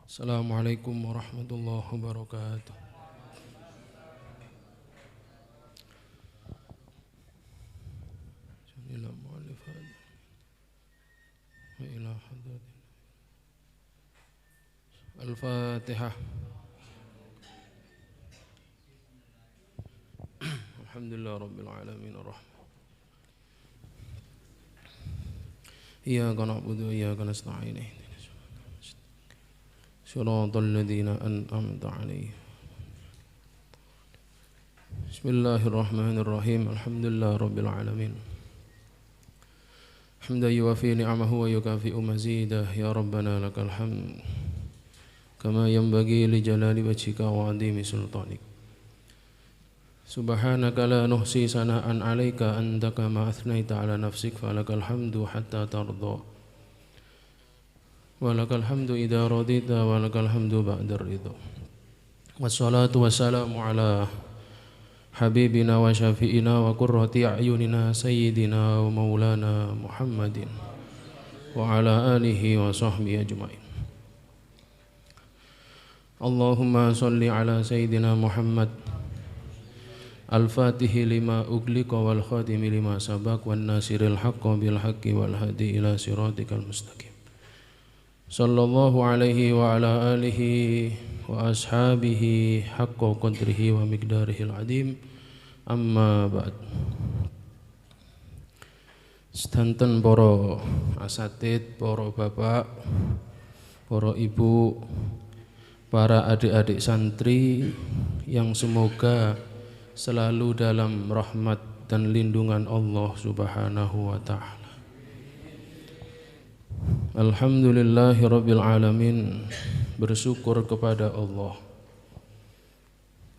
Assalamualaikum warahmatullahi wabarakatuh. Al-Fatihah. Alhamdulillah rabbil alamin arrahman. Iyyaka na'budu wa iyyaka nasta'in. Shiratal ladzina an'amta 'alaihim. Bismillahirrahmanirrahim. Alhamdulillah rabbil alamin. Hamdan yuwafi ni'amahu wa yukafi'u mazidah. Ya Rabbana lakal hamd kama yanbaghi li jalali wajhika wa 'azimi sultanik. Subhanaka la nuhsi sana'an 'alaika anta kama athnaita 'ala nafsik falakal hamdu hatta tarda. Walakal hamdu idza radita walakal hamdu ba'da ridha. Wassalatu wassalamu ala habibina wa syafi'ina wa qurrati a'yunina sayyidina wa maulana Muhammadin wa ala alihi wa sahbihi ajma'in. Allahumma salli ala sayyidina Muhammad al-fatihi lima ughliqa wal khatimi lima sabaq wan nasiril haqqi bil haqqi wal hadi ila siratikal mustaqim. Sallallahu alaihi wa ala alihi wa ashabihi haqqa qadrihi wa miqdarihil adim. Amma ba'd. Sedanten para asatid, para bapak, para ibu, para adik-adik santri yang semoga selalu dalam rahmat dan lindungan Allah Subhanahu wa ta'ala. Alhamdulillahirabbil alamin. Bersyukur kepada Allah.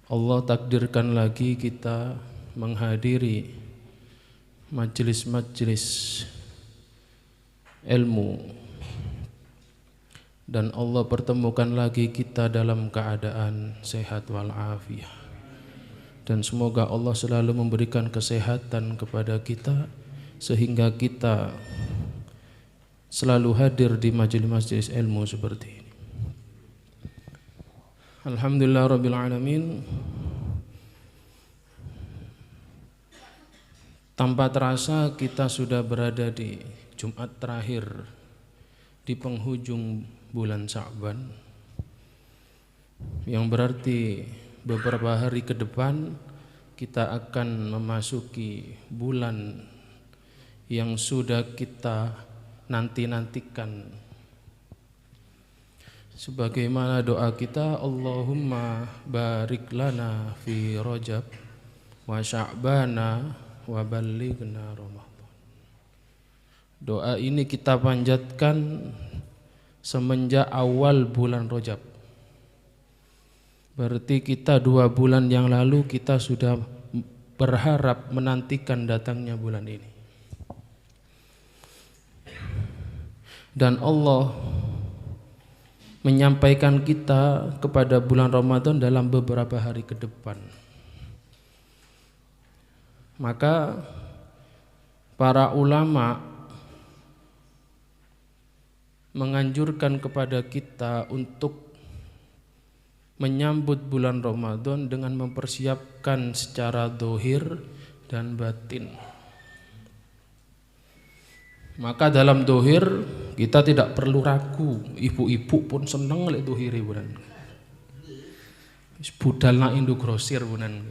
Allah takdirkan lagi kita menghadiri majelis-majelis ilmu, dan Allah pertemukan lagi kita dalam keadaan sehat walafiat. Dan semoga Allah selalu memberikan kesehatan kepada kita sehingga kita selalu hadir di majelis-majelis ilmu seperti ini. Alhamdulillah rabbil alamin. Tanpa terasa kita sudah berada di Jumat terakhir di penghujung bulan Sya'ban, yang berarti beberapa hari ke depan kita akan memasuki bulan yang sudah kita nanti-nantikan. Sebagaimana doa kita, Allahumma barik lana fi Rajab wa Sya'bana wa ballighna Ramadan. Doa ini kita panjatkan semenjak awal bulan Rajab. Berarti kita 2 bulan yang lalu kita sudah berharap menantikan datangnya bulan ini. Dan Allah menyampaikan kita kepada bulan Ramadan dalam beberapa hari ke depan. Maka para ulama menganjurkan kepada kita untuk menyambut bulan Ramadan dengan mempersiapkan secara zahir dan batin. Maka dalam zahir kita tidak perlu ragu, ibu-ibu pun seneng lek zahire bulan. Wis budal nak induk grosir bulan.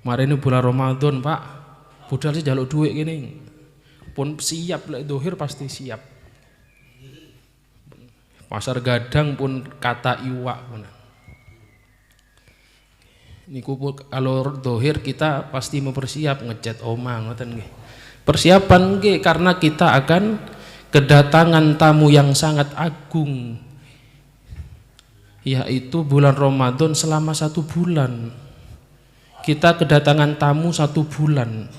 Marene bulan Ramadan, Pak. Budal sih njaluk dhuwit kene. Pun siap lek zahir pasti siap. Pasar Gadang pun kata iwak bulan. Niku kalau zahir kita pasti mempersiap ngecat omah ngoten nggih. Persiapan nggih karena kita akan kedatangan tamu yang sangat agung, yaitu bulan Ramadan. Selama 1 bulan kita kedatangan tamu 1 bulan,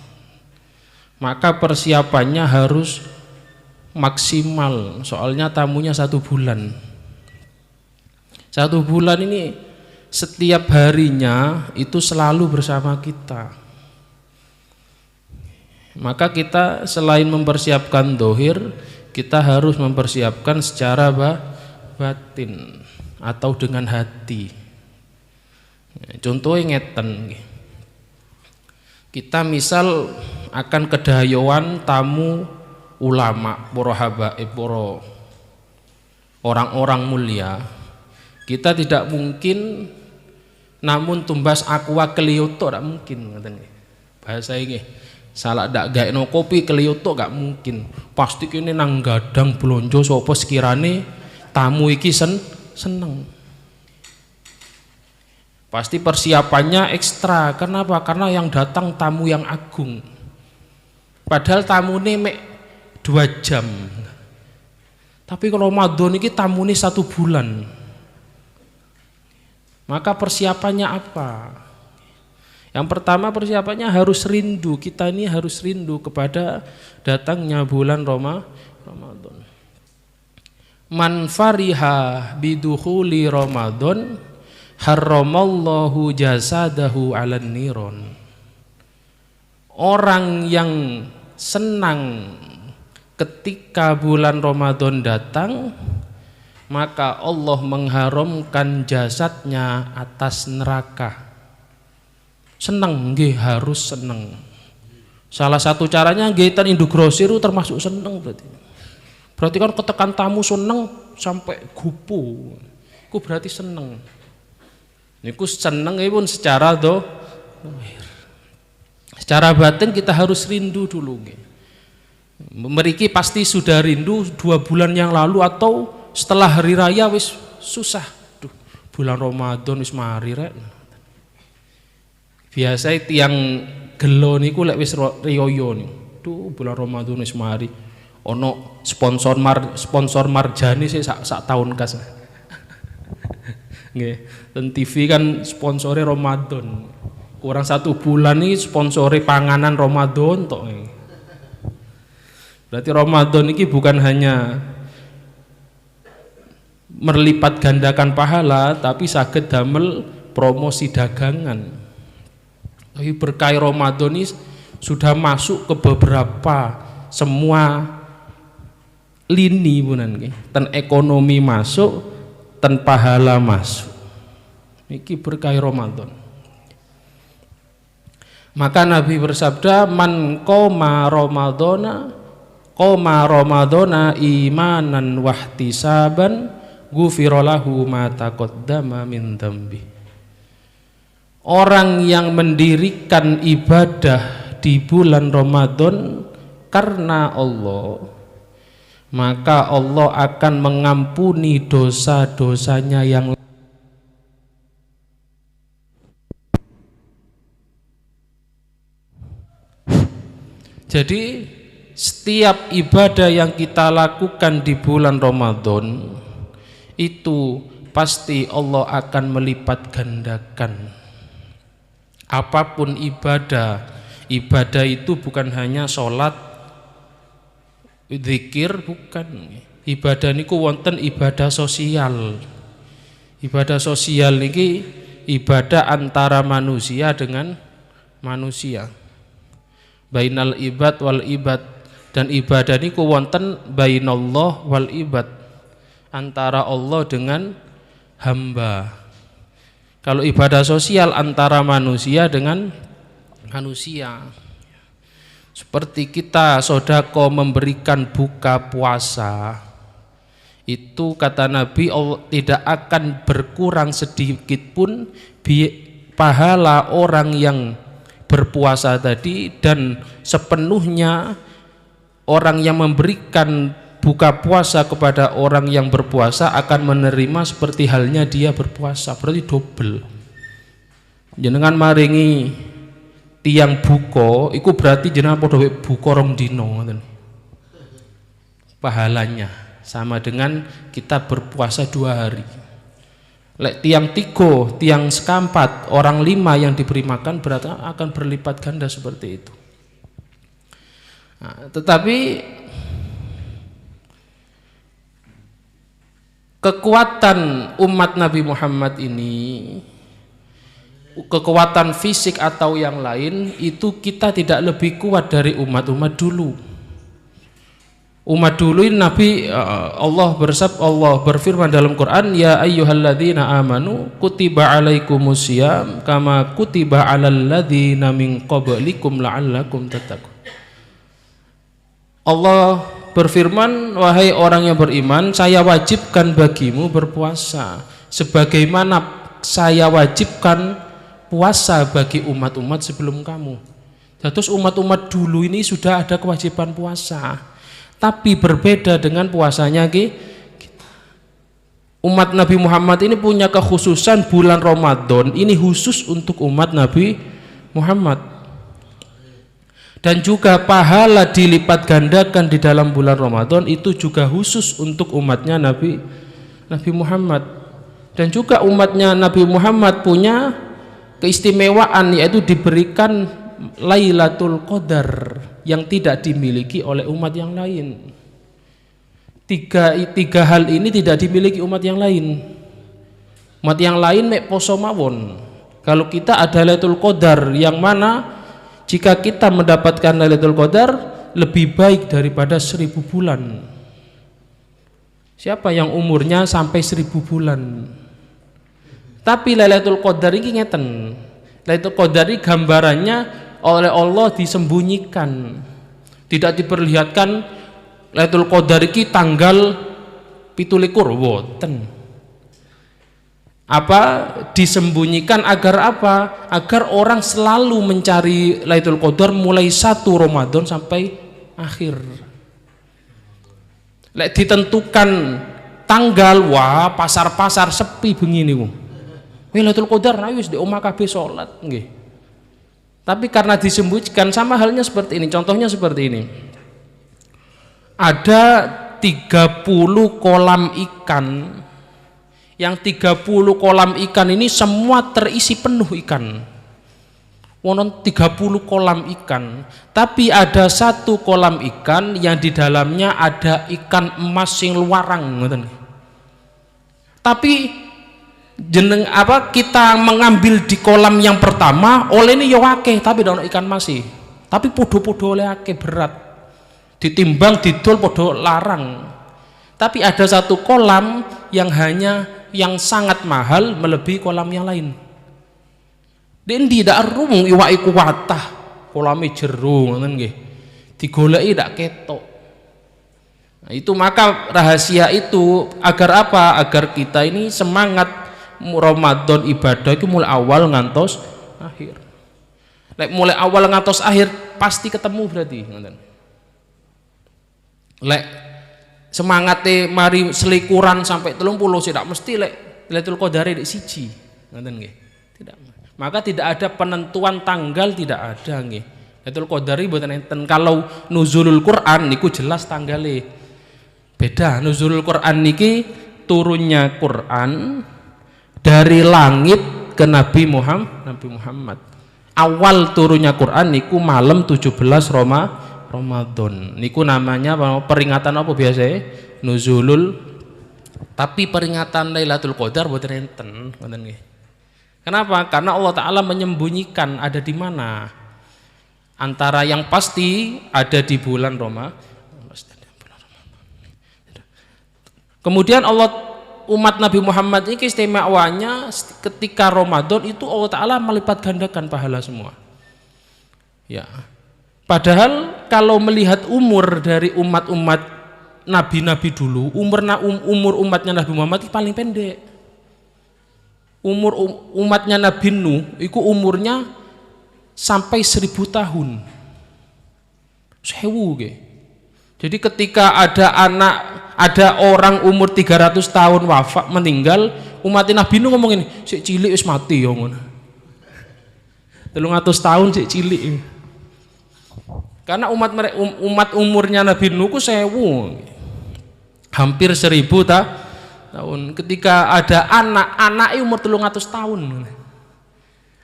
maka persiapannya harus maksimal, soalnya tamunya 1 bulan. 1 bulan ini setiap harinya itu selalu bersama kita. Maka kita selain mempersiapkan zahir, kita harus mempersiapkan secara batin atau dengan hati. Contohnya ngeten, kita misal akan kedayowan tamu ulama, para habaib, para orang-orang mulia, kita tidak mungkin namun tumbas aqua kelioto, tidak mungkin, bahasa ini salah dak gaekno kopi kelioto gak mungkin, pasti kini nang gadang blonjo sapa sekirane tamu iki seneng. Pasti persiapannya ekstra. Kenapa? Karena yang datang tamu yang agung. Padahal tamu ini mek 2 jam. Tapi kalau Ramadan ini tamu ini 1 bulan. Maka persiapannya apa? Yang pertama persiapannya harus rindu. Kita ini harus rindu kepada datangnya bulan Ramadan. Man fariha bidukhuli Ramadan harramallahu jasadahu 'alan niron. Orang yang senang ketika bulan Ramadan datang, maka Allah mengharamkan jasadnya atas neraka. Seneng nggih, harus seneng. Salah satu caranya nggih ten Indogrosir termasuk seneng berarti. Berarti kan ketekan tamu seneng sampai gupu. Ku berarti seneng. Niku seneng pun secara dohir. Secara batin kita harus rindu dulu. Meriki pasti sudah rindu 2 bulan yang lalu atau setelah hari raya wis susah. Duh, bulan Ramadan wis mari rek. Biasa tiang gelo niku lek wis riyo niku. Duh, bulan Ramadan wis mari. Ono sponsor Marjani sih sak tahun kas. Nggih, ten TV kan sponsore Ramadan. Kurang 1 bulan nih sponsore panganan Ramadan tok. Berarti Ramadan ini bukan hanya merlipat gandakan pahala, tapi saged damel promosi dagangan. Tapi berkah Ramadan ini sudah masuk ke beberapa semua lini punan nggih. Ten ekonomi masuk, ten pahala masuk. Niki berkah Ramadan. Maka Nabi bersabda, man qoma Ramadana imanan wahtisaban ghufira lahu ma taqaddama min dzambi. Orang yang mendirikan ibadah di bulan Ramadan karena Allah, maka Allah akan mengampuni dosa-dosanya yang jadi setiap ibadah yang kita lakukan di bulan Ramadan itu pasti Allah akan melipat gandakan. Apapun ibadah itu bukan hanya sholat, zikir, bukan. Ibadah niku wonten ibadah sosial. Ibadah sosial niki ibadah antara manusia dengan manusia. Bainal ibad wal ibad, dan ibadah niku wonten bainallah wal ibad, antara Allah dengan hamba. Kalau ibadah sosial antara manusia dengan manusia. Seperti kita sodako memberikan buka puasa, itu kata Nabi Allah tidak akan berkurang sedikit pun pahala orang yang berpuasa tadi, dan sepenuhnya orang yang memberikan buka puasa kepada orang yang berpuasa akan menerima seperti halnya dia berpuasa. Berarti double. Jenengan maringi tiang buko iku berarti jenengan padha buka 2 dina ngoten. Pahalanya sama dengan kita berpuasa 2 hari. Lek tiang 3, tiang sekampat, orang 5 yang diberi makan berarti akan berlipat ganda seperti itu. Nah, tetapi kekuatan umat Nabi Muhammad ini, kekuatan fisik atau yang lain, itu kita tidak lebih kuat dari umat-umat dulu. Umat dulu ini Nabi Allah berfirman dalam Quran, ya ayyuhalladzina amanu kutiba alaikumusiyam kama kutiba alal ladzina min qablikum la'allakum tattaqun. Allah berfirman, wahai orang yang beriman, saya wajibkan bagimu berpuasa sebagaimana saya wajibkan puasa bagi umat-umat sebelum kamu. Terus umat-umat dulu ini sudah ada kewajiban puasa. Tapi berbeda dengan puasanya kita. Umat Nabi Muhammad ini punya kekhususan bulan Ramadan ini khusus untuk umat Nabi Muhammad. Dan juga pahala dilipat gandakan di dalam bulan Ramadan itu juga khusus untuk umatnya Nabi Muhammad. Dan juga umatnya Nabi Muhammad punya keistimewaan, yaitu diberikan Lailatul Qadar yang tidak dimiliki oleh umat yang lain. Tiga hal ini tidak dimiliki umat yang lain. Umat yang lain mek poso mawon. Kalau kita ada Lailatul Qadar yang mana jika kita mendapatkan Lailatul Qadar lebih baik daripada 1000 bulan. Siapa yang umurnya sampai 1000 bulan? Tapi Lailatul Qadar ini ngeten. Lailatul Qadar ini gambarannya oleh Allah disembunyikan, tidak diperlihatkan. Lailatul Qadar iki tanggal 17 boten. Apa disembunyikan agar apa? Agar orang selalu mencari Lailatul Qadar mulai 1 Ramadan sampai akhir. Lek ditentukan tanggal, wah pasar-pasar sepi bengi niku. Lailatul Qadar wis di omah kabeh salat nggih. Tapi karena disembunyikan, sama halnya seperti ini. Contohnya seperti ini. Ada 30 kolam ikan. Yang 30 kolam ikan ini semua terisi penuh ikan. Wonon 30 kolam ikan. Tapi ada 1 kolam ikan yang di dalamnya ada ikan emas sing luarang. Tapi jeneng apa kita mengambil di kolam yang pertama oleh ini yo akeh tapi ada ikan masih, tapi podo-podo oleh akeh berat ditimbang didol podo larang. Tapi ada 1 kolam yang sangat mahal melebihi kolam yang lain. Den tidak rumung iwak iku watah kolame jero ngoten nggih, digoleki dak ketok. Nah, itu maka rahasia itu agar apa? Agar kita ini semangat Ramadan ibadah itu mulai awal ngantos akhir. Lek mulai awal ngantos akhir pasti ketemu berarti. Lek semangate mari selikuran sampai 30 tidak mesti lek Lailatul Qadar di siji. Ngoten nggih. Tidak. Maka tidak ada penentuan tanggal, tidak ada nggih. Lailatul Qadar mboten enten. Kalau nuzulul Quran niku jelas tanggalnya. Beda nuzulul Quran niki turunnya Quran dari langit ke Nabi Muhammad. Awal turunnya Quran niku malam 17 Ramadan. Niku namanya peringatan apa biasanya? Nuzulul. Tapi peringatan Lailatul Qadar mboten enten, ngoten nggih. Kenapa? Karena Allah Taala menyembunyikan ada di mana. Antara yang pasti ada di bulan Ramadan. Kemudian umat Nabi Muhammad ini keistimewanya ketika Ramadan itu Allah Ta'ala melipat gandakan pahala semua. Ya. Padahal kalau melihat umur dari umat-umat Nabi-Nabi dulu, umur umatnya Nabi Muhammad itu paling pendek. Umur umatnya Nabi Nuh itu umurnya sampai 1000 tahun. 1000 gitu. Jadi ketika ada orang umur 300 tahun wafat meninggal, umat Nabi Nuh ngomongin, sik cilik wis mati ya ngono. 300 tahun sik cilik. Karena umat umurnya Nabi Nuh ku 1000. Hampir 1000 tahun. Ketika ada anak umur 300 tahun.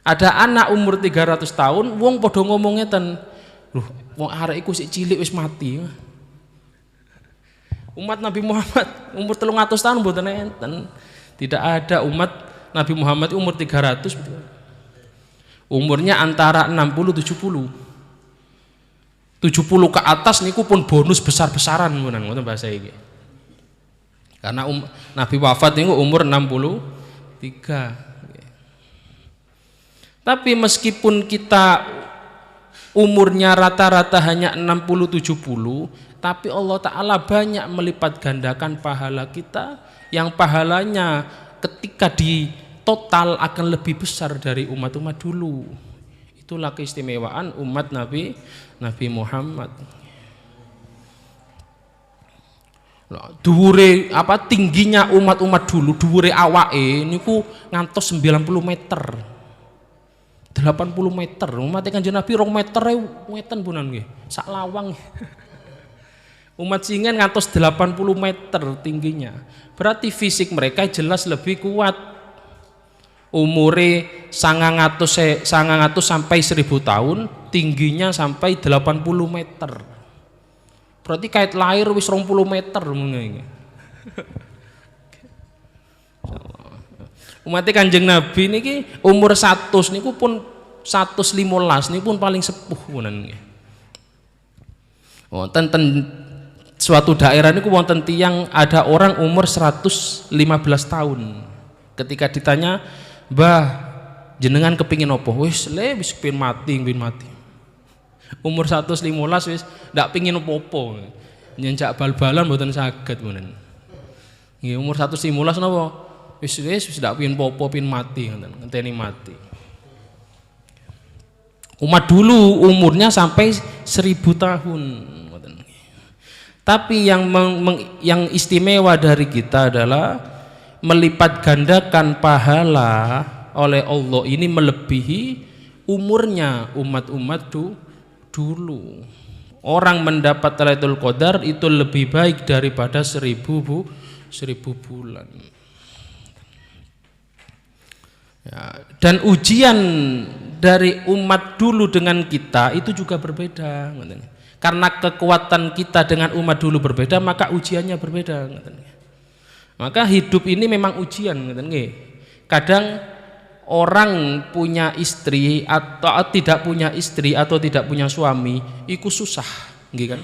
Ada anak umur 300 tahun, wong padha ngomong ngeten, "Loh, wong arek iku sik cilik wis mati." Umat Nabi Muhammad umur 300 tahun mboten enten. Tidak ada umat Nabi Muhammad umur 300. Umurnya antara 60 70. 70 ke atas niku pun bonus besar-besaran ngoten bahasa iki. Karena Nabi wafat niku umur 63. Tapi meskipun kita umurnya rata-rata hanya 60-70, tapi Allah Ta'ala banyak melipat gandakan pahala kita, yang pahalanya ketika di total akan lebih besar dari umat-umat dulu. Itulah keistimewaan umat Nabi Muhammad. Dhuwure tingginya umat-umat dulu, dhuwure awake niku ngantos 90 meter. 80 meter. Umat Kanjeng Nabi 2 meter ngeten punan nggih. Sak lawang. Umat singen ngantos 80 meter tingginya. Berarti fisik mereka jelas lebih kuat. Umure 900 sampai 1000 tahun, tingginya sampai 80 meter. Berarti kait lahir wis 20 meter ngono. Umat Kanjeng Nabi niki umur 100 niku pun 115 niku pun paling sepuh punan nggih. Wonten suatu daerah niku wonten tiyang ada orang umur 115 tahun. Ketika ditanya, "Mbah, jenengan kepingin apa?" Wis kepingin mati. Umur 115 wis ndak pingin apa-apa. Nyenjak bal-balan mboten saged ngoten. Nggih umur 115 napa? Wis ndak pingin apa-apa, pingin mati ngoten, ngenteni mati. Umat dulu umurnya sampai 1000 tahun. Tapi yang istimewa dari kita adalah melipat gandakan pahala oleh Allah ini melebihi umurnya umat-umat dulu. Orang mendapat Lailatul Qadar itu lebih baik daripada 1000 bulan. Ya, dan ujian dari umat dulu dengan kita itu juga berbeda. Karena kekuatan kita dengan umat dulu berbeda, maka ujiannya berbeda. Maka hidup ini memang ujian. Kadang orang punya istri atau tidak punya istri atau tidak punya suami, itu susah, kan?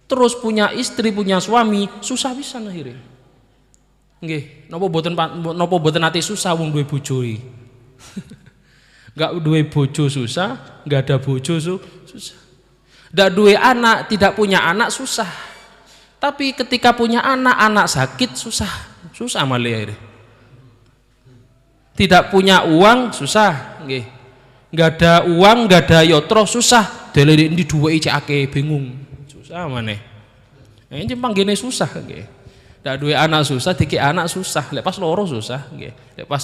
Terus punya istri punya suami susah bisa akhirnya. Nggih, napa boten ati susah wong duwe bojo iki. Enggak duwe bojo susah, enggak ada bojo susah. Ndak duwe anak, tidak punya anak susah. Tapi ketika punya anak sakit susah malah akhirnya. Tidak punya uang susah, nggih. Enggak ada uang, enggak ada yotro susah. Dele ndi duwe cek akeh bingung. Susah maneh. Ini panggene susah nggih. Ndak duwe anak susah, dikek anak susah. Lek pas loro susah nggih. Lek pas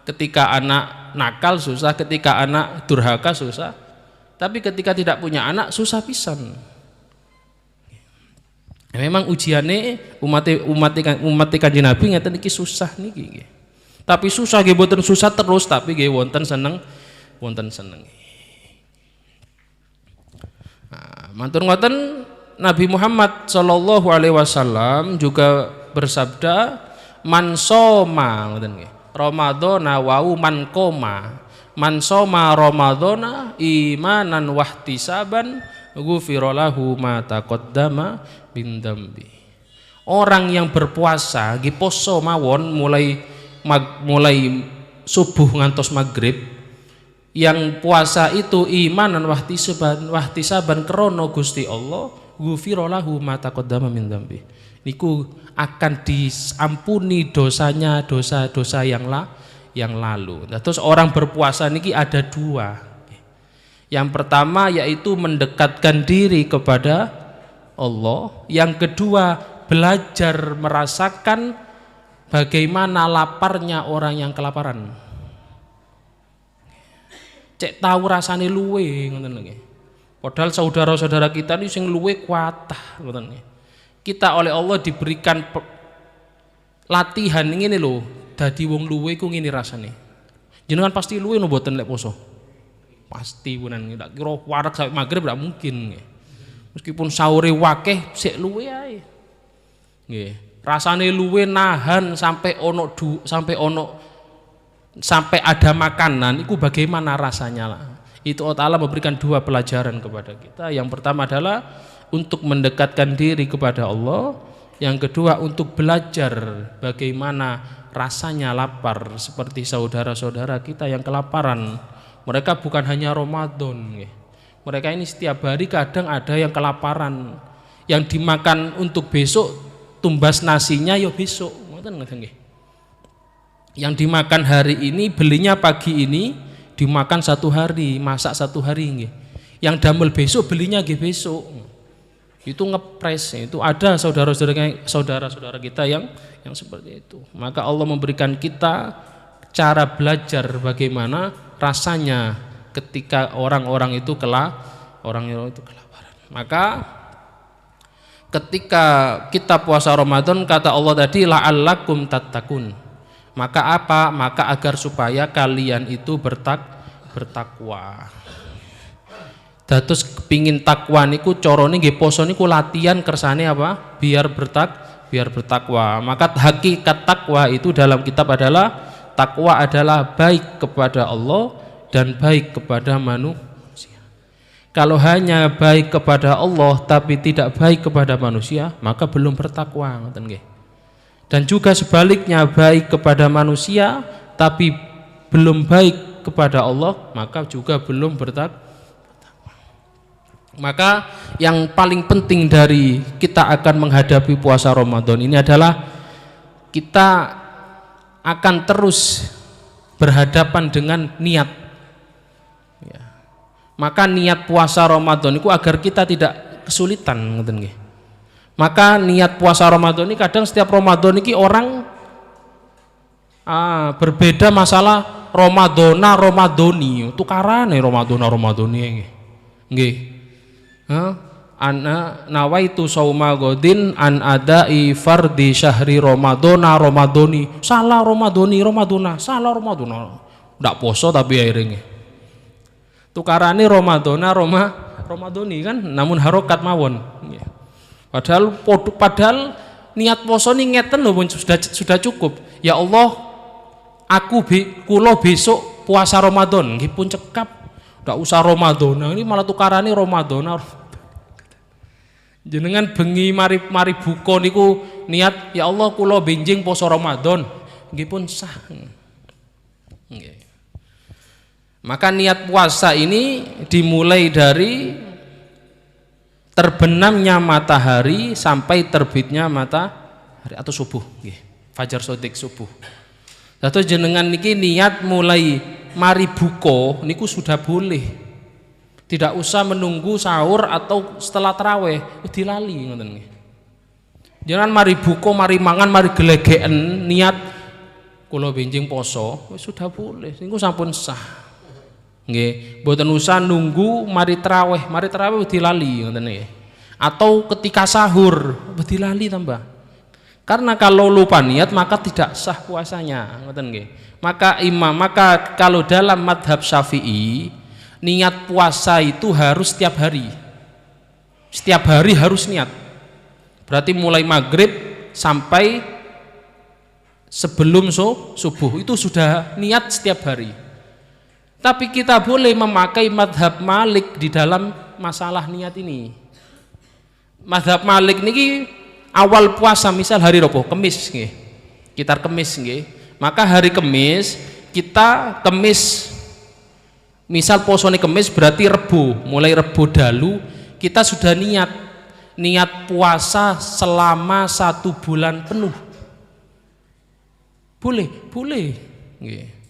ketika anak nakal susah, ketika anak durhaka susah. Tapi ketika tidak punya anak susah pisan. Memang ujiane umat Kanjeng Nabi ngeten iki susah niki. Tapi susah nggih boten susah terus, tapi nggih wonten seneng. Nah, matur ngoten Nabi Muhammad sallallahu alaihi wasallam juga bersabda, "Man soma," ngoten nggih. "Ramadhana wa man qoma. Man soma Ramadhana imanan wahtisaban ghufira lahu ma taqaddama min dzambi." Orang yang berpuasa nggih poso mawon mulai subuh ngantos maghrib, yang puasa itu imanan wahtisaban krana Gusti Allah, ghufira lahu ma taqaddama min dzambi. Niku akan diampuni dosanya, dosa-dosa yang lalu. Terus orang berpuasa niki ada dua. Yang pertama yaitu mendekatkan diri kepada Allah. Yang kedua belajar merasakan bagaimana laparnya orang yang kelaparan. Cek tahu rasane luwe ngoten nggih. Padahal saudara-saudara kita ini sing luwe kuatah ngoten nggih. Kita oleh Allah diberikan latihan ngene lho. Dadi wong luwe ku ngene rasane. Jenengan pasti luwe no mboten lek poso. Pasti punan ndak kira warak sampai maghrib ndak mungkin nggih. Meskipun sahure wakeh sik luwe ae. Nggih. Rasane luwe nahan sampai sampai ada makanan iku bagaimana rasanya lah. Itu Allah Ta'ala memberikan dua pelajaran kepada kita. Yang pertama adalah untuk mendekatkan diri kepada Allah. Yang kedua untuk belajar bagaimana rasanya lapar, seperti saudara-saudara kita yang kelaparan. Mereka bukan hanya Ramadan, mereka ini setiap hari kadang ada yang kelaparan, yang dimakan untuk besok tumbas nasinya ya besok. Yang dimakan hari ini, belinya pagi ini, dimakan satu hari, masak satu hari. Yang damel besok, belinya besok. Itu ngepres. Itu ada saudara-saudara kita yang seperti itu. Maka Allah memberikan kita cara belajar bagaimana rasanya ketika orang itu kelaparan. Maka ketika kita puasa Ramadan, kata Allah tadi la'allakum tattaqun. Maka apa? Maka agar supaya kalian itu bertakwa. Dados kepingin takwa niku carane nggih poso niku latihan kersane apa? Biar bertakwa. Maka hakikat takwa itu dalam kitab adalah takwa adalah baik kepada Allah dan baik kepada manusia. Kalau hanya baik kepada Allah tapi tidak baik kepada manusia, maka belum bertakwa, ngoten nggih. Dan juga sebaliknya, baik kepada manusia tapi belum baik kepada Allah, maka juga belum bertakwa. Maka yang paling penting dari kita akan menghadapi puasa Ramadan ini adalah kita akan terus berhadapan dengan niat. Ya. Maka niat puasa Ramadan itu agar kita tidak kesulitan, ngoten nggih. Maka niat puasa Ramadan ini kadang setiap Ramadan ini orang berbeda masalah Ramadoni, tukarane Ramadoni nggih. Ana nawaitu sauma godin an adai fardi syahri Ramadoni. Salah Ramadona, ndak poso tapi akhirnya tukarane Ramadoni kan, namun harokat mawon. Padahal niat poso ini ngeten lho sudah cukup. Ya Allah, kula besok puasa Ramadan nggih pun cekap. Ndak usah Ramadan. Ini malah tukarane Ramadan. Jenengan bengi mari buka niku niat ya Allah kula benjing poso Ramadan nggih pun sah. Nggih. Maka niat puasa ini dimulai dari terbenamnya matahari sampai terbitnya matahari atau subuh, fajar sodik subuh. Lalu jenengan niki niat mulai mari buko niku sudah boleh, tidak usah menunggu sahur atau setelah taraweh dilali ngoten nggih. Jangan mari buko, mari mangan, mari gelegeken niat kula benjing poso sudah boleh, niku sampun sah. Nggih, mboten usah nunggu mari tarawih dilali ngoten nggih. Atau ketika sahur dilali tambah. Karena kalau lupa niat maka tidak sah puasanya, ngoten nggih. Maka kalau dalam madhab Syafi'i niat puasa itu harus setiap hari. Setiap hari harus niat. Berarti mulai maghrib sampai sebelum subuh itu sudah niat setiap hari. Tapi kita boleh memakai madhab Malik di dalam masalah niat ini. Madhab Malik niki awal puasa misal hari Rabu, Kemis nggih. Kitar Kemis nggih. Maka hari Kemis kita misal posone Kemis berarti Rebu, mulai Rebu dalu kita sudah niat puasa selama 1 bulan penuh. Boleh nggih.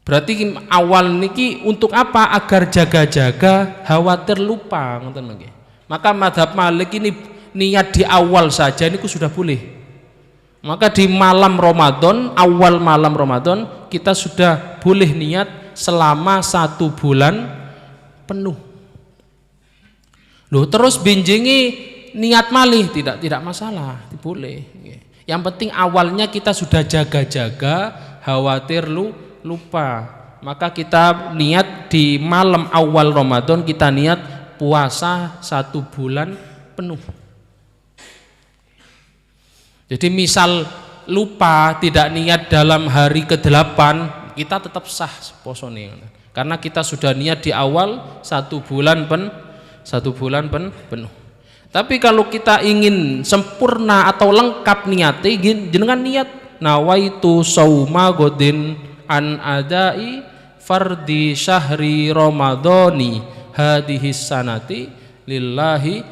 Berarti awal niki untuk apa? Agar jaga-jaga khawatir lupa ngoten nggih. Maka madhab Malik ini niat di awal saja niku sudah boleh. Maka di malam Ramadan, awal malam Ramadan kita sudah boleh niat selama 1 bulan penuh. Loh, terus benjengi niat malih tidak masalah, boleh. Yang penting awalnya kita sudah jaga-jaga khawatir lupa. Maka kita niat di malam awal Ramadan kita niat puasa 1 bulan penuh. Jadi misal lupa tidak niat dalam hari ke-8 kita tetap sah posone. Karena kita sudah niat di awal 1 bulan penuh. Tapi kalau kita ingin sempurna atau lengkap niatnya, jenengan niat nawaitu sauma godin an adai fardi syahri ramadhani hadhihi sanati lillahi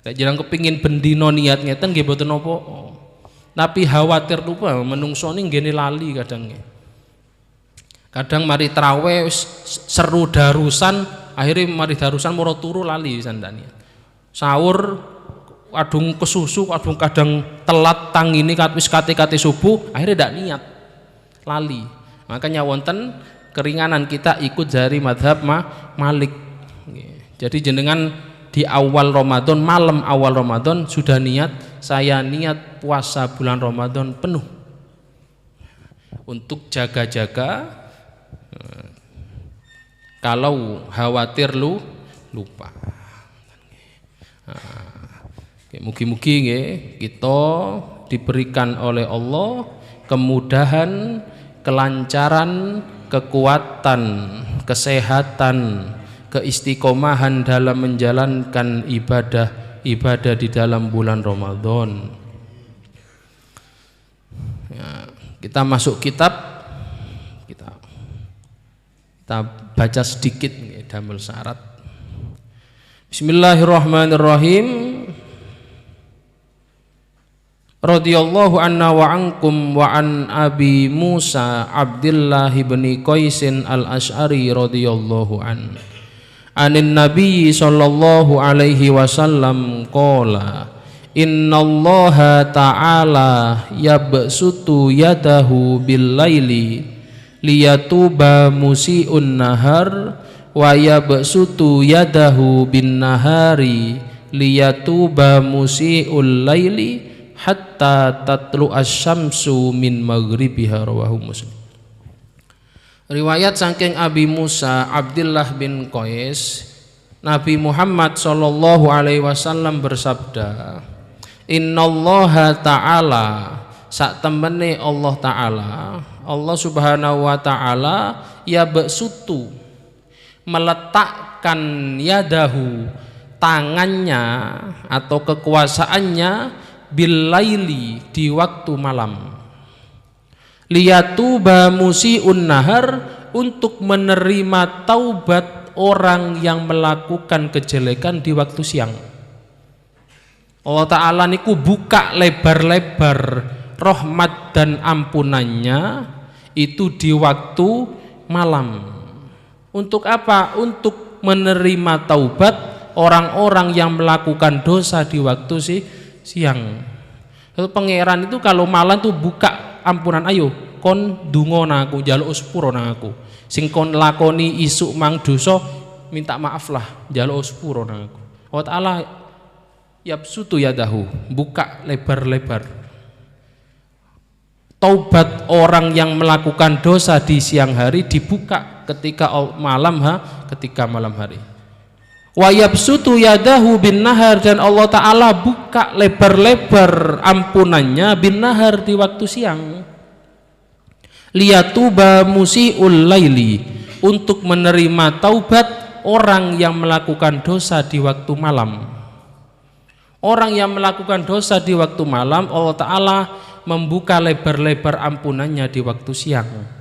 ta'ala. Jangan kepingin bendino niat ngeten nggih boten napa. Tapi khawatir lupa menungso ning nggene lali kadang mari traweh seru darusan, akhirnya mari darusan moro turu lali sandane. Sahur adung kesusu, kadang telat tangini wis kate-kate subuh, akhirnya ndak niat, lali. Makanya wonten keringanan kita ikut dari madhab Malik. Jadi jenengan di awal Ramadan, malam awal Ramadan sudah niat, saya niat puasa bulan Ramadan penuh untuk jaga-jaga kalau khawatir lupa. Mugi-mugi kita diberikan oleh Allah kemudahan, kelancaran, kekuatan, kesehatan, keistiqomahan dalam menjalankan ibadah di dalam bulan Ramadan. Ya, kita masuk kitab, kita baca sedikit damel syarat. Bismillahirrahmanirrahim. Radhiyallahu anna wa ankum wa an Abi Musa Abdullah bin Qaisin al-Asy'ari radhiyallahu an. Anin Nabi sallallahu alaihi wasallam qala innallaha ta'ala yabsutu yadahu bil laili liyatuba musii'un nahar wa yabsutu yadahu bin nahari liyatuba musii'ul laili hatta tatlu asy-syamsu min maghribiha, rawahu Muslim. Riwayat saking Abi Musa Abdullah bin Qais, Nabi Muhammad sallallahu alaihi wasallam bersabda, innallaha ta'ala, sak temene Allah taala, Allah subhanahu wa taala yabsutu, meletakkan yadahu, tangannya atau kekuasaannya, bil laili, di waktu malam, liyatuba musii'un nahar, untuk menerima taubat orang yang melakukan kejelekan di waktu siang. Allah Ta'ala niku buka lebar-lebar rahmat dan ampunannya itu di waktu malam. Untuk apa? Untuk menerima taubat orang-orang yang melakukan dosa di waktu siang. Itu pangeran itu kalau malam tuh buka ampunan, ayo kon dungo nang aku, njaluk sepuro nang aku. Sing kon lakoni isuk mang dosa, minta maaf lah, njaluk sepuro nang aku. Allah Ta'ala yabsutu yadahu, buka lebar-lebar. Taubat orang yang melakukan dosa di siang hari dibuka ketika malam hari. Wa yabsutu yadahu bin nahar, dan Allah Ta'ala buka lebar-lebar ampunannya bin nahar, di waktu siang. Liyatuba musii'ul laili, untuk menerima taubat orang yang melakukan dosa di waktu malam. Orang yang melakukan dosa di waktu malam, Allah Ta'ala membuka lebar-lebar ampunannya di waktu siang.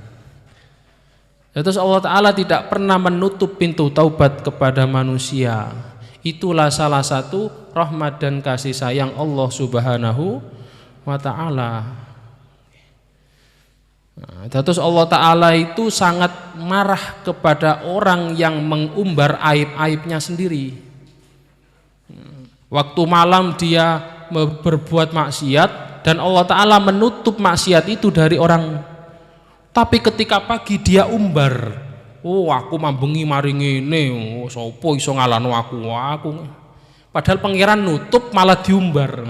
Terus Allah Ta'ala tidak pernah menutup pintu taubat kepada manusia. Itulah salah satu rahmat dan kasih sayang Allah Subhanahu wa Ta'ala. Terus Allah Ta'ala itu sangat marah kepada orang yang mengumbar aib-aibnya sendiri. Waktu malam dia berbuat maksiat dan Allah Ta'ala menutup maksiat itu dari orang. Tapi ketika pagi dia umbar, oh aku mambengi mari ngene, oh sapa iso ngalano aku. Padahal pangeran nutup malah diumbar.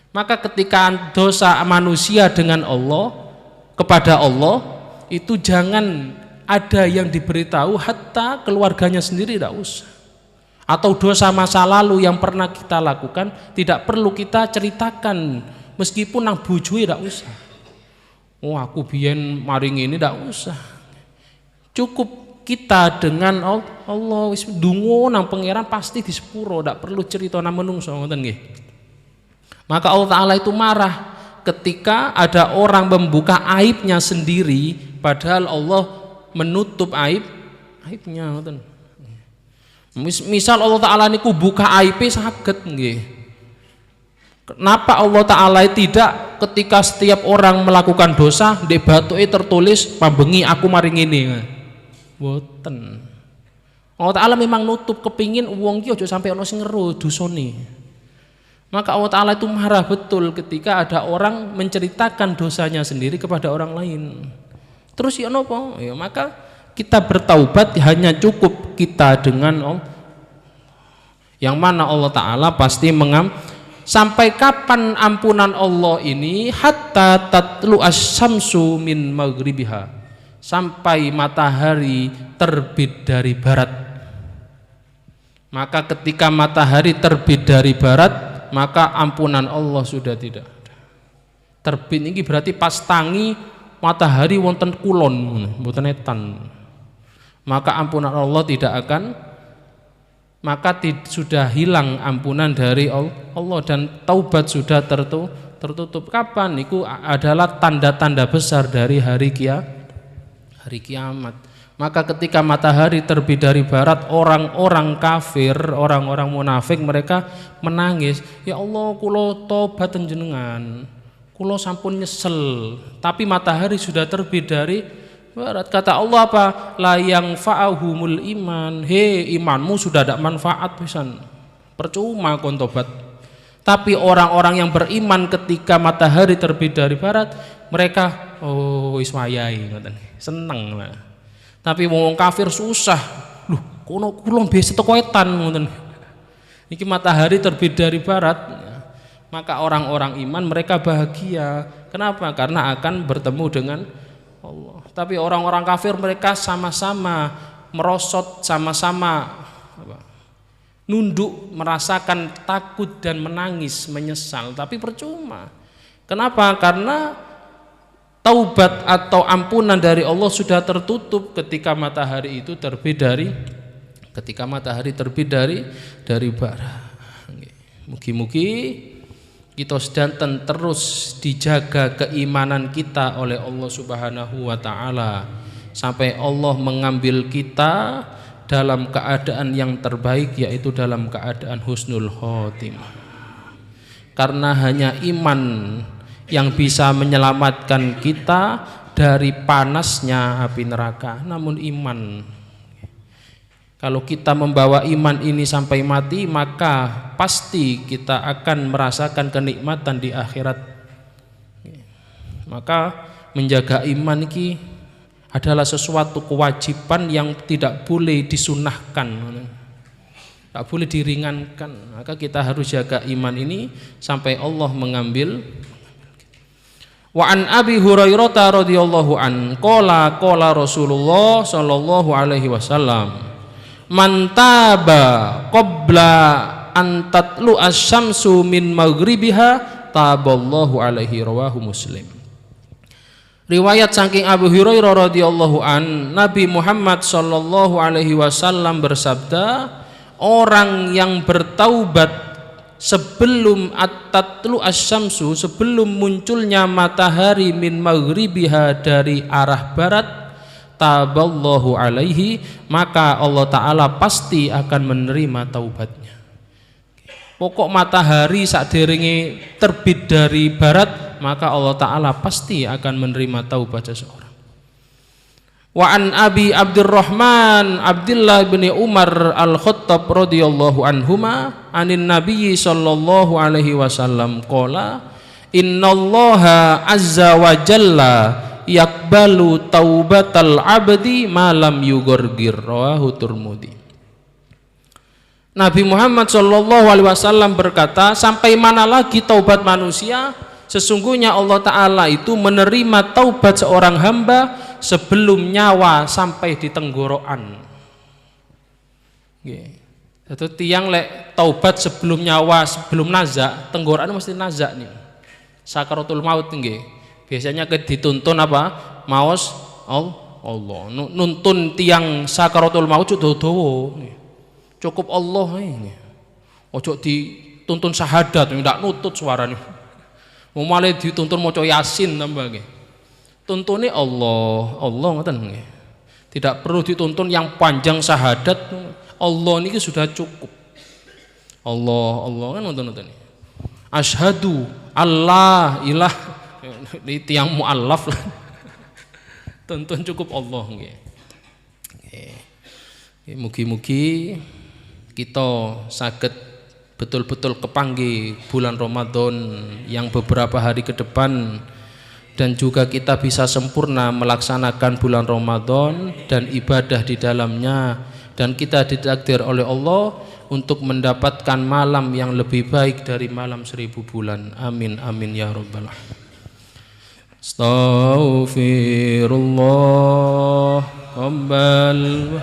Maka ketika dosa manusia dengan Allah, kepada Allah, itu jangan ada yang diberitahu, hatta keluarganya sendiri tidak usah. Atau dosa masa lalu yang pernah kita lakukan tidak perlu kita ceritakan, meskipun nang bojoe tidak usah. Oh aku biyen maring ini tidak usah. Cukup kita dengan Allah wis ndonga nang pangeran pasti di sepuro, ndak perlu cerita nang menungso, ngoten nggih. Maka Allah Ta'ala itu marah ketika ada orang membuka aibnya sendiri padahal Allah menutup aibnya, ngoten. Misal Allah Ta'ala niku buka aibnya saged nggih. Kenapa Allah Ta'ala tidak ketika setiap orang melakukan dosa di batuke tertulis pambengi aku maring ngene? Boten. Allah Ta'ala memang nutup kepingin wong ki aja sampai ana sing ngeru dosane. Maka Allah Ta'ala itu marah betul ketika ada orang menceritakan dosanya sendiri kepada orang lain. Terus ya napa? Ya maka kita bertaubat hanya cukup kita dengan Allah. Yang mana Allah Ta'ala pasti sampai kapan ampunan Allah ini? Hatta tatlu asy-syamsu min maghribiha, sampai matahari terbit dari barat. Maka ketika matahari terbit dari barat, maka ampunan Allah sudah tidak ada. Terbit ini berarti pas tangi matahari wonten kulon, mboten etan. Maka ampunan Allah tidak akan, maka sudah hilang ampunan dari Allah dan taubat sudah tertutup. Kapan? Itu adalah tanda-tanda besar dari hari kiamat. Maka ketika matahari terbit dari barat, orang-orang kafir, orang-orang munafik mereka menangis, ya Allah kula tobat jenengan, kula sampun nyesel, tapi matahari sudah terbit dari barat. Kata Allah apa? La yang fa'ahumul iman. Imanmu sudah tidak manfaat pisan, percuma kon tobat. Tapi orang-orang yang beriman ketika matahari terbit dari barat, mereka wis wayahe ngoten, seneng lah. Tapi wong kafir susah. Loh, kono kula biasa teko etan ngoten. Iki matahari terbit dari barat. Maka orang-orang iman mereka bahagia. Kenapa? Karena akan bertemu dengan Allah. Tapi orang-orang kafir mereka sama-sama merosot, sama-sama nunduk, merasakan takut dan menangis, menyesal, tapi percuma. Kenapa? Karena taubat atau ampunan dari Allah sudah tertutup ketika matahari itu terbit dari barat. Mugi-mugi kita sedanten terus dijaga keimanan kita oleh Allah Subhanahu wa Ta'ala sampai Allah mengambil kita dalam keadaan yang terbaik, yaitu dalam keadaan husnul khotimah. Karena hanya iman yang bisa menyelamatkan kita dari panasnya api neraka. Namun iman, kalau kita membawa iman ini sampai mati, maka pasti kita akan merasakan kenikmatan di akhirat. Maka menjaga iman ini adalah sesuatu kewajiban yang tidak boleh disunahkan, tidak boleh diringankan. Maka kita harus jaga iman ini sampai Allah mengambil. Wa an Abi Hurairah radhiyallahu an qala Rasulullah sallallahu alaihi wasallam, man taba qabla an tatlu asy-syamsu min maghribiha taballahu alaihi, rawahu Muslim. Riwayat saking Abu Hurairah radhiyallahu an, Nabi Muhammad sallallahu alaihi wasallam bersabda, orang yang bertaubat sebelum at-tatlu asy-syamsu, sebelum munculnya matahari min maghribiha dari arah barat, taballahu alaihi, maka Allah Ta'ala pasti akan menerima taubatnya. Pokok matahari sakderenge terbit dari barat, maka Allah Ta'ala pasti akan menerima taubat seseorang. Wa an Abi Abdurrahman Abdullah bin Umar al-Khattab radhiyallahu anhuma anin Nabi sallallahu alaihi wasallam qala innallaha azza wa jalla yakbalu taubatal abdi malam yugorgir, rawahu Tirmidzi. Nabi Muhammad sallallahu alaihi wasallam berkata, sampai mana lagi taubat manusia? Sesungguhnya Allah Ta'ala itu menerima taubat seorang hamba sebelum nyawa sampai di tenggorokan. Itu tiang lek taubat sebelum nyawa, sebelum nazak, tenggorokan mesti nazak nih. Sakaratul maut nggih. Biasanya dituntun apa? Maos Allah. Nuntun tiang sakaratul maut dawa. Cukup Allah ae. Ojo dituntun syahadat ndak nutut suarane. Mau malah dituntun maca Yasin tambah nggih. Tuntune Allah, Allah ngoten nggih. Tidak perlu dituntun yang panjang syahadat. Allah niki sudah cukup. Allah kan ngoten-ngoten. Asyhadu Allah ilah di tiang muallaf lah. Tuntun cukup Allah nggih. Mugi-mugi kita saged betul-betul kepanggih bulan Ramadan yang beberapa hari ke depan, dan juga kita bisa sempurna melaksanakan bulan Ramadan dan ibadah di dalamnya, dan kita ditakdir oleh Allah untuk mendapatkan malam yang lebih baik dari malam 1000 bulan. Amin amin ya rabbal alamin. Astaghfirullah rabbal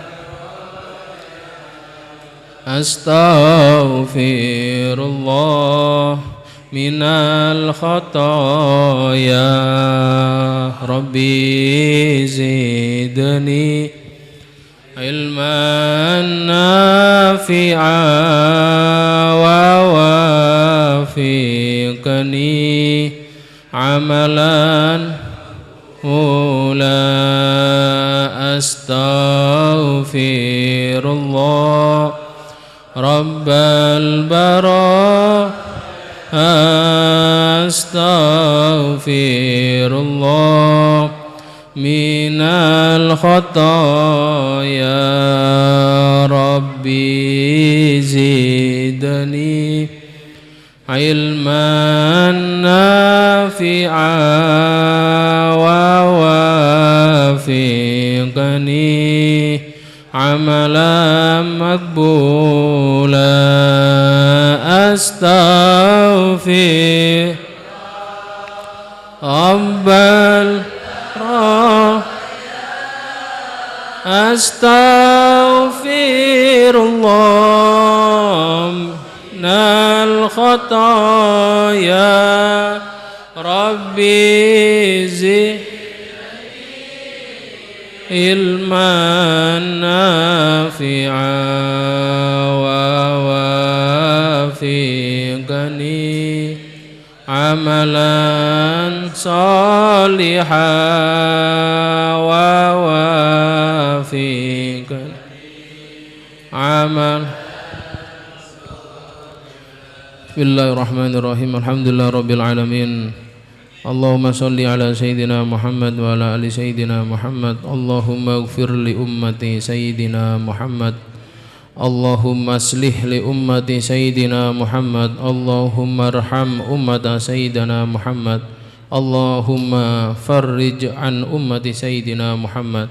Astaghfirullah minal khataya Rabbi zidni ilman nafi'a wa wafiqni amalan la astaghfirullah Rabbal bara astaghfirullah minal khataya Rabbi zidni ilman nafi'a wa wafiqni amalan makbula astaghfir Rabbal astaghfirullah minal khataya Rabbi ilman nafi'a wa wafiqni amalan salihah wa wafiqni amal. Bismillahirrahmanirrahim. Alhamdulillah rabbil alamin. Allahumma salli ala Sayyidina Muhammad wa ala ali Sayyidina Muhammad. Allahumma ighfir li ummati Sayyidina Muhammad. Allahumma aslih li ummati Sayyidina Muhammad. Allahumma arham ummata Sayyidina Muhammad. Allahumma farrij an ummati Sayyidina Muhammad.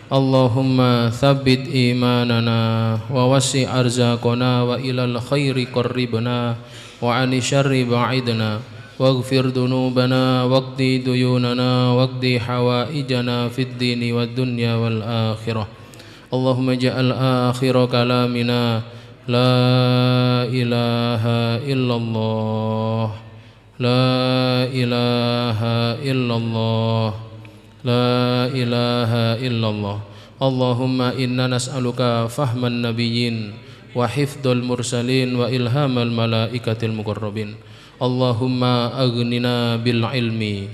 Allahumma thabbit imanana wa wasi' arzaqana wa ilal khairi qarribna wa ani syarri ba'idna. واغفر ذنوبنا واقضِ ديوننا واقضِ حوائجنا في الدين والدنيا والآخرة. اللهم اجعل آخر كلامنا لا إله إلا الله لا إله إلا الله لا إله إلا الله. اللهم إنا نسألك فهم النبيين وحفظ المرسلين وإلهام الملائكة المقربين. Allahumma aghnina bil ilmi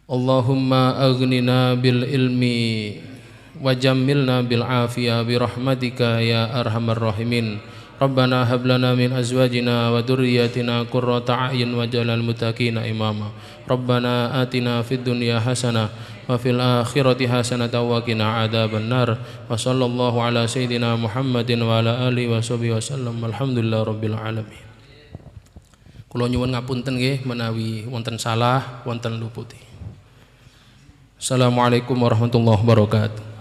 Allahumma aghnina bil ilmi wa jammilna bil afiyah bi rahmatika ya arhamar rahimin. Rabbana hab lana min azwajina wa dhurriyyatina qurrata a'yun waj'alnal muttaqina imama. Rabbana atina fid dunya hasanah wa fil akhirati hasanatan wa qina adzabannar. Wa sallallahu ala sayyidina Muhammadin wa ala alihi wa sahbihi wasallam. Alhamdulillah rabbil alamin. Kula nyuwun ngapunten nggih menawi wonten salah, wonten luputi. Assalamualaikum warahmatullahi wabarakatuh.